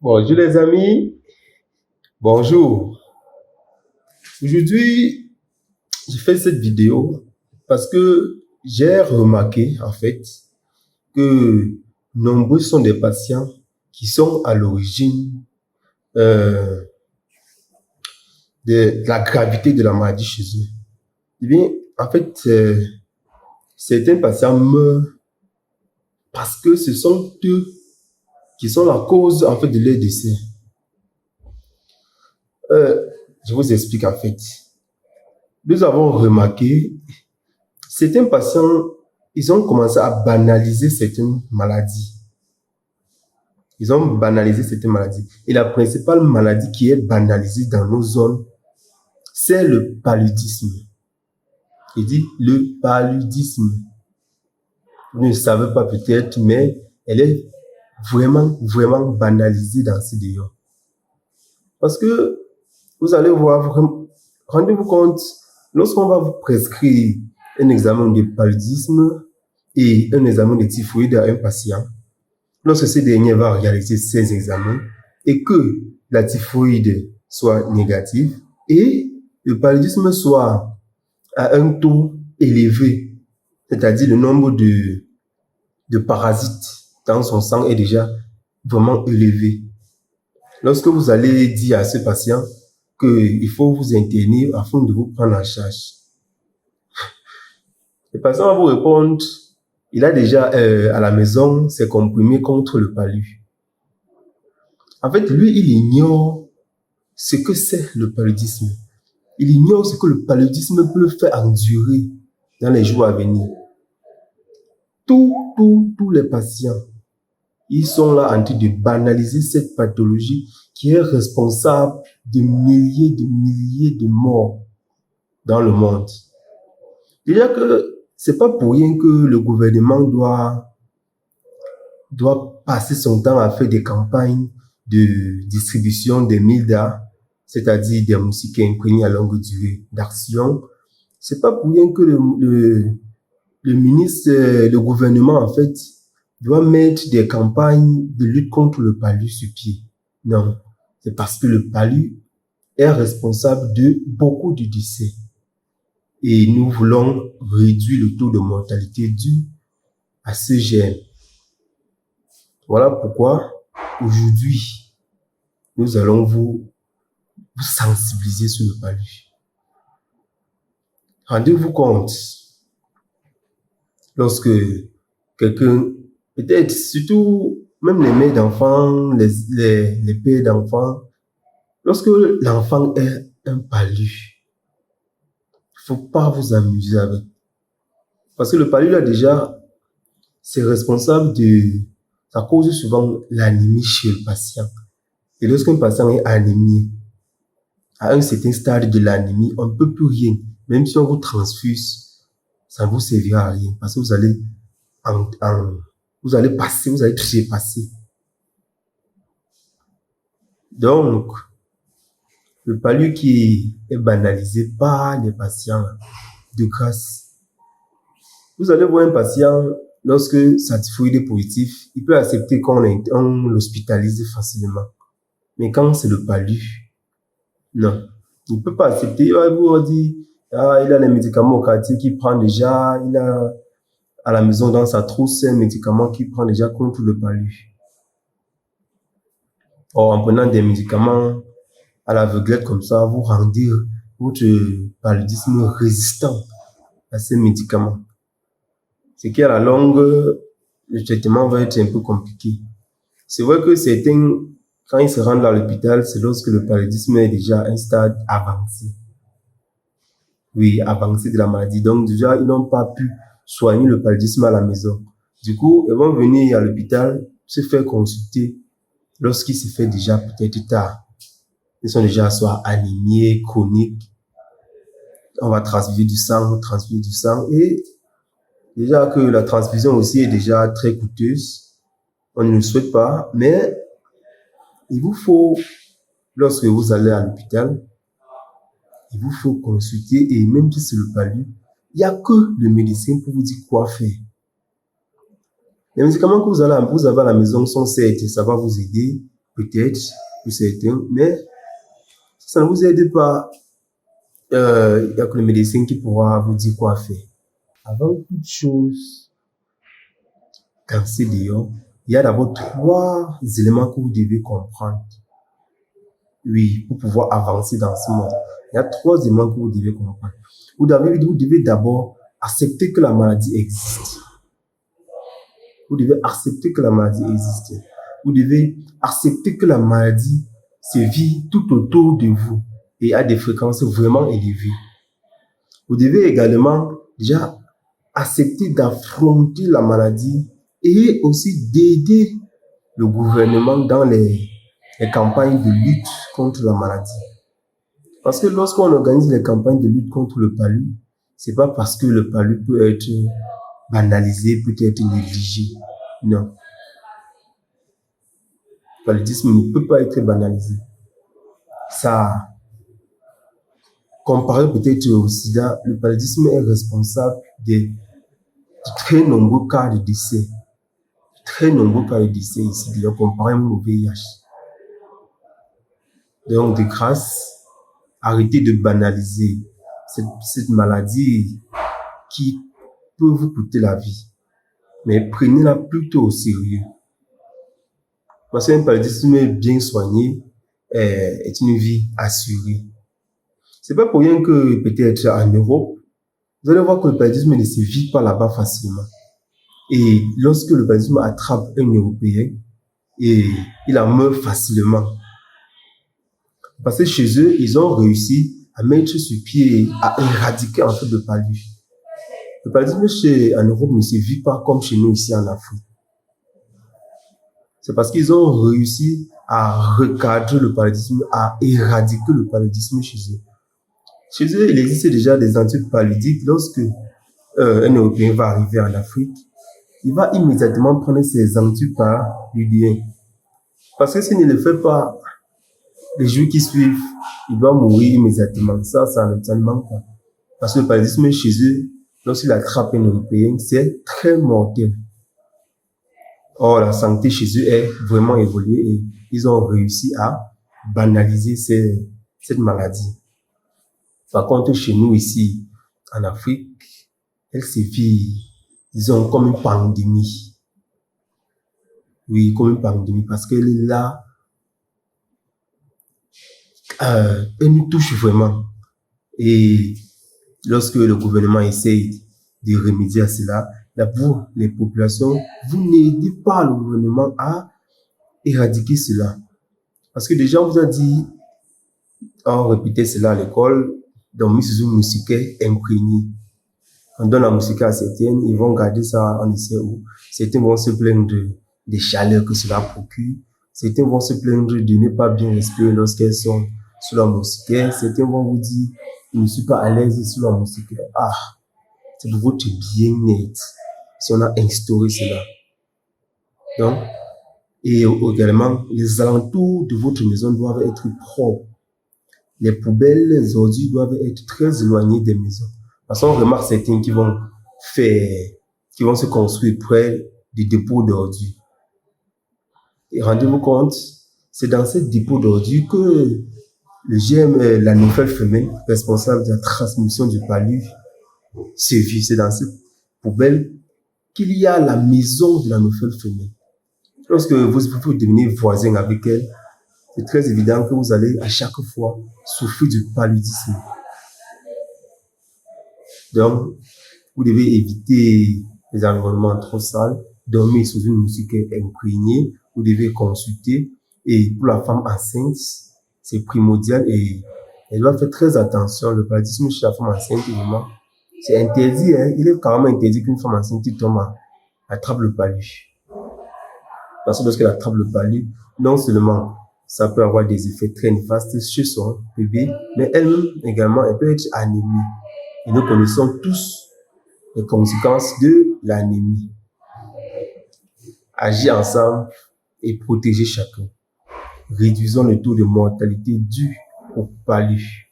Bonjour les amis, bonjour. Aujourd'hui, j'ai fait cette vidéo parce que j'ai remarqué en fait que nombreux sont des patients qui sont à l'origine euh, de la gravité de la maladie chez eux. Eh bien, en fait, certains patients meurent parce que ce sont eux qui sont la cause en fait de leur décès. Je vous explique en fait. Nous avons remarqué certains patients, ils ont commencé à banaliser certaines maladies. Ils ont banalisé certaines maladies. Et la principale maladie qui est banalisée dans nos zones, c'est le paludisme. Il dit le paludisme. Vous ne le savez pas peut-être, mais elle est vraiment banalisée dans ces dehors. Parce que vous allez voir, rendez-vous compte, lorsqu'on va vous prescrire un examen de paludisme et un examen de typhoïde à un patient, lorsque ce dernier va réaliser ces examens et que la typhoïde soit négative et le paludisme soit à un taux élevé, c'est-à-dire le nombre de parasites dans son sang est déjà vraiment élevé. Lorsque vous allez dire à ce patient qu'il faut vous interner afin de vous prendre en charge, le patient va vous répondre, il a déjà à la maison ses comprimés contre le palu. En fait, lui, il ignore ce que c'est le paludisme. Il ignore ce que le paludisme peut le faire endurer dans les jours à venir. Tous les patients, ils sont là en train de banaliser cette pathologie qui est responsable de milliers de morts dans le monde. Déjà que c'est pas pour rien que le gouvernement doit passer son temps à faire des campagnes de distribution des MILDA, c'est-à-dire des moustiquaires imprégnés à longue durée d'action. C'est pas pour rien que le ministre, le gouvernement, en fait, doit mettre des campagnes de lutte contre le palu sur pied. Non, c'est parce que le palu est responsable de beaucoup de décès. Et nous voulons réduire le taux de mortalité dû à ce gène. Voilà pourquoi, aujourd'hui, nous allons vous sensibiliser sur le palu. Rendez-vous compte, lorsque quelqu'un, peut-être surtout même les mères d'enfants, les pères d'enfants, lorsque l'enfant est un palu, il ne faut pas vous amuser avec. Parce que le palu, là, déjà, c'est responsable ça cause souvent l'anémie chez le patient. Et lorsqu'un patient est anémié, à un certain stade de l'anémie, on ne peut plus rien. Même si on vous transfuse, ça ne vous servira à rien. Parce que vous allez trépasser. Donc, le palu qui est banalisé par les patients de grâce. Vous allez voir un patient, lorsque sa typhoïde est positive, il peut accepter qu'on l'hospitalise facilement. Mais quand c'est le palu, non. Il ne peut pas accepter. Il va vous dire, il a les médicaments au quartier qu'il prend déjà, il a à la maison dans sa trousse un médicament qu'il prend déjà contre le palu. Or, en prenant des médicaments à l'aveuglette comme ça, vous rendez votre paludisme résistant à ces médicaments. Ce qui à la longue, le traitement va être un peu compliqué. C'est vrai que certains, quand ils se rendent à l'hôpital, c'est lorsque le paludisme est déjà à un stade avancé. Oui, avancé de la maladie. Donc déjà, ils n'ont pas pu soigner le paludisme à la maison. Du coup, ils vont venir à l'hôpital se faire consulter lorsqu'il se fait déjà peut-être tard. Ils sont déjà soit anémiés, chroniques. On va transfuser du sang et déjà que la transfusion aussi est déjà très coûteuse. On ne le souhaite pas, mais il vous faut, lorsque vous allez à l'hôpital, il vous faut consulter et même si c'est le palu, il n'y a que le médecin pour vous dire quoi faire. Les médicaments que vous avez à la maison sont certes, ça va vous aider peut-être, pour certains, mais ça ne vous aide pas. Il n'y a que le médecin qui pourra vous dire quoi faire. Avant toute chose, quand c'est dehors, il y a d'abord 3 éléments que vous devez comprendre. Oui, pour pouvoir avancer dans ce monde. Il y a 3 éléments que vous devez comprendre. Vous devez d'abord accepter que la maladie existe. Vous devez accepter que la maladie existe. Vous devez accepter que la maladie se vit tout autour de vous et à des fréquences vraiment élevées. Vous devez également déjà accepter d'affronter la maladie et aussi d'aider le gouvernement dans les campagnes de lutte contre la maladie. Parce que lorsqu'on organise les campagnes de lutte contre le palu, c'est pas parce que le palu peut être banalisé, peut être négligé. Non. Le paludisme ne peut pas être banalisé. Ça, comparé peut-être au sida, le paludisme est responsable de très nombreux cas de décès. Très nombreux cas de décès ici, comparé au VIH. Donc, de grâce, arrêtez de banaliser cette maladie qui peut vous coûter la vie. Mais prenez-la plutôt au sérieux. Parce qu'un paludisme bien soigné est une vie assurée. C'est pas pour rien que peut-être en Europe, vous allez voir que le paludisme ne se vit pas là-bas facilement. Et lorsque le paludisme attrape un Européen, et il en meurt facilement. Parce que chez eux, ils ont réussi à mettre sur pied, à éradiquer en fait le palud. Le paludisme en Europe ne se vit pas comme chez nous ici en Afrique. C'est parce qu'ils ont réussi à recadrer le paludisme, à éradiquer le paludisme chez eux. Chez eux, il existe déjà des antidotes paludiques. Lorsque un Européen va arriver en Afrique, il va immédiatement prendre ses antidotes paludiens. Parce que s'il ne le fait pas, les jours qui suivent, il va mourir immédiatement. Ça ne manque pas. Parce que le paludisme chez eux, lorsqu'il attrape un Européen, c'est très mortel. Or, la santé chez eux est vraiment évoluée et ils ont réussi à banaliser cette maladie. Par contre, chez nous ici, en Afrique, elle se vit, disons, comme une pandémie. Oui, comme une pandémie, parce qu'elle est là, elle nous touche vraiment. Et lorsque le gouvernement essaye de remédier à cela, pour les populations, vous n'aidez pas le gouvernement à éradiquer cela. Parce que déjà, on vous a dit, on répétait cela à l'école, donc mis sous une moustiquaire imprégnée. On donne la moustiquaire à certaines, ils vont garder ça, on ne sait où. Certains vont se plaindre des chaleurs que cela procure. Certains vont se plaindre de ne pas bien respirer lorsqu'elles sont sous la moustiquaire. Certains vont vous dire, je ne suis pas à l'aise sous la moustiquaire. Ah, c'est pour votre bien-être si on a instauré cela. Donc, et également, les alentours de votre maison doivent être propres. Les poubelles, les ordures doivent être très éloignées des maisons. Parce qu'on remarque certains qui vont se construire près des dépôts d'ordures. Et rendez-vous compte, c'est dans ces dépôts d'ordures que le germe, la nouvelle femelle responsable de la transmission du palu, se vit. C'est dans cette poubelle qu'il y a la maison de la nouvelle femelle. Lorsque vous devenez voisin avec elle, c'est très évident que vous allez à chaque fois souffrir du paludisme. Donc, vous devez éviter les environnements trop sales, dormir sous une moustiquaire imprégnée, vous devez consulter. Et pour la femme enceinte, c'est primordial et elle doit faire très attention. Le paludisme chez la femme enceinte, c'est interdit, hein? Il est carrément interdit qu'une femme enceinte tombe attrape le palu. Parce que lorsqu'elle attrape le palu, non seulement ça peut avoir des effets très néfastes chez son bébé, mais elle-même également, elle peut être anémie. Et nous connaissons tous les conséquences de l'anémie. Agir ensemble et protéger chacun. Réduisons le taux de mortalité dû au palu.